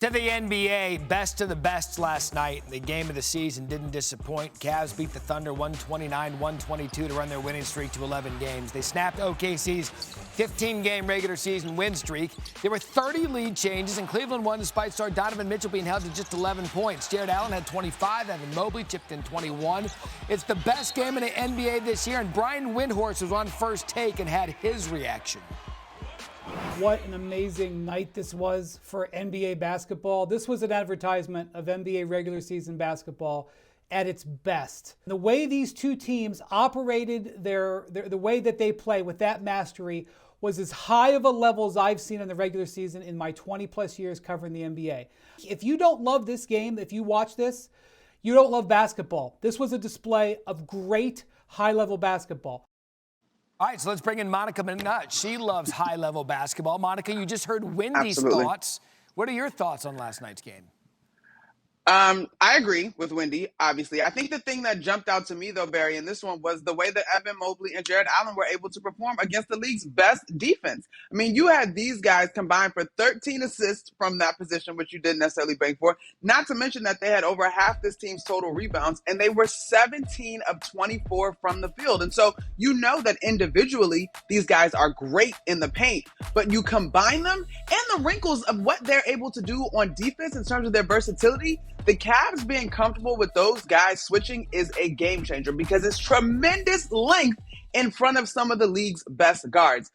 To the NBA, best of the best last night. The game of the season didn't disappoint. Cavs beat the Thunder 129-122 to run their winning streak to 11 games. They snapped OKC's 15-game regular season win streak. There were 30 lead changes, and Cleveland won despite star Donovan Mitchell being held to just 11 points. Jared Allen had 25, Evan Mobley chipped in 21. It's the best game in the NBA this year, and Brian Windhorst was on First Take and had his reaction. What an amazing night this was for NBA basketball. This was an advertisement of NBA regular season basketball at its best. The way these two teams operated the way that they play with that mastery was as high of a level as I've seen in the regular season in my 20-plus years covering the NBA. If you don't love this game, if you watch this, you don't love basketball. This was a display of great high-level basketball. All right, so let's bring in Monica McNutt. She loves high-level basketball. Monica, you just heard Wendy's thoughts. What are your thoughts on last night's game? I agree with Wendy, obviously. I think the thing that jumped out to me, though, Barry, in this one was the way that Evan Mobley and Jared Allen were able to perform against the league's best defense. I mean, you had these guys combined for 13 assists from that position, which you didn't necessarily bank for, not to mention that they had over half this team's total rebounds, and they were 17 of 24 from the field. And so you know that individually, these guys are great in the paint, but you combine them and the wrinkles of what they're able to do on defense in terms of their versatility. The Cavs being comfortable with those guys switching is a game changer because it's tremendous length in front of some of the league's best guards.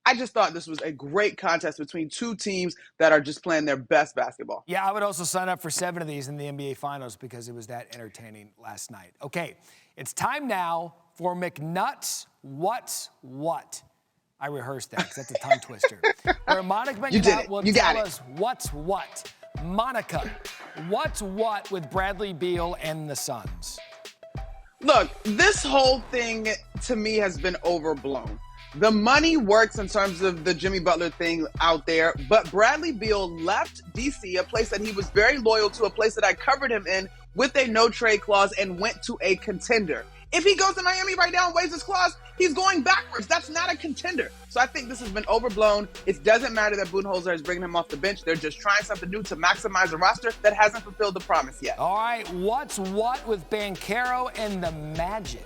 I just thought this was a great contest between two teams that are just playing their best basketball. Yeah, I would also sign up for 7 of these in the NBA Finals because it was that entertaining last night. Okay, it's time now for McNutt's What's What. I rehearsed that because that's a tongue twister. Where Monica McNutt will tell us what's what. Monica, what's what with Bradley Beal and the Suns? Look, this whole thing to me has been overblown. The money works in terms of the Jimmy Butler thing out there, but Bradley Beal left DC, a place that he was very loyal to, a place that I covered him in, with a no-trade clause and went to a contender. If he goes to Miami right now and waives his clause, he's going backwards. That's not a contender. So I think this has been overblown. It doesn't matter that Budenholzer is bringing him off the bench. They're just trying something new to maximize a roster that hasn't fulfilled the promise yet. All right, what's what with Banchero and the Magic?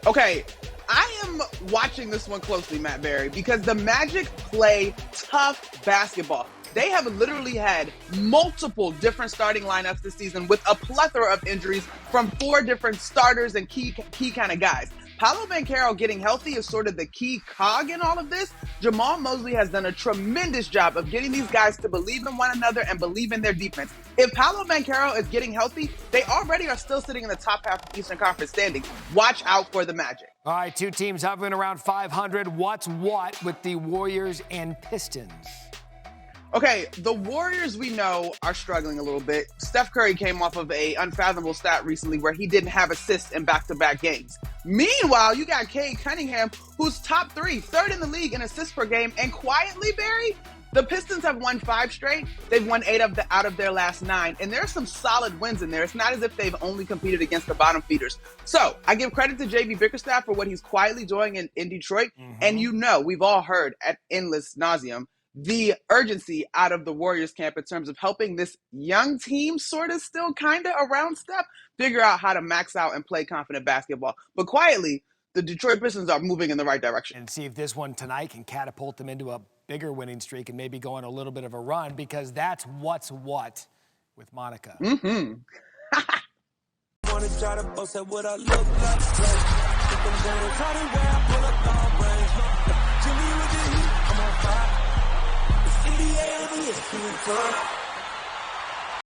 Okay, I am watching this one closely, Matt Barry, because the Magic play tough basketball. They have literally had multiple different starting lineups this season with a plethora of injuries from 4 different starters and key kind of guys. Paolo Banchero getting healthy is sort of the key cog in all of this. Jamal Mosley has done a tremendous job of getting these guys to believe in one another and believe in their defense. If Paolo Banchero is getting healthy, they already are still sitting in the top half of Eastern Conference standings. Watch out for the Magic. All right, 2 teams hovering around 500. What's what with the Warriors and Pistons? Okay, the Warriors we know are struggling a little bit. Steph Curry came off of an unfathomable stat recently where he didn't have assists in back-to-back games. Meanwhile, you got Cade Cunningham, who's top 3, 3rd in the league in assists per game. And quietly, Barry, the Pistons have won 5 straight. They've won 8 out of their last 9. And there's some solid wins in there. It's not as if they've only competed against the bottom feeders. So I give credit to J.B. Bickerstaff for what he's quietly doing in Detroit. And you know, we've all heard at endless nauseum the urgency out of the Warriors camp in terms of helping this young team sort of still kind of around step figure out how to max out and play confident basketball. But quietly, the Detroit Pistons are moving in the right direction. And see if this one tonight can catapult them into a bigger winning streak and maybe go on a little bit of a run, because that's what's what with Monica. Mm-hmm. NBA on ESPN.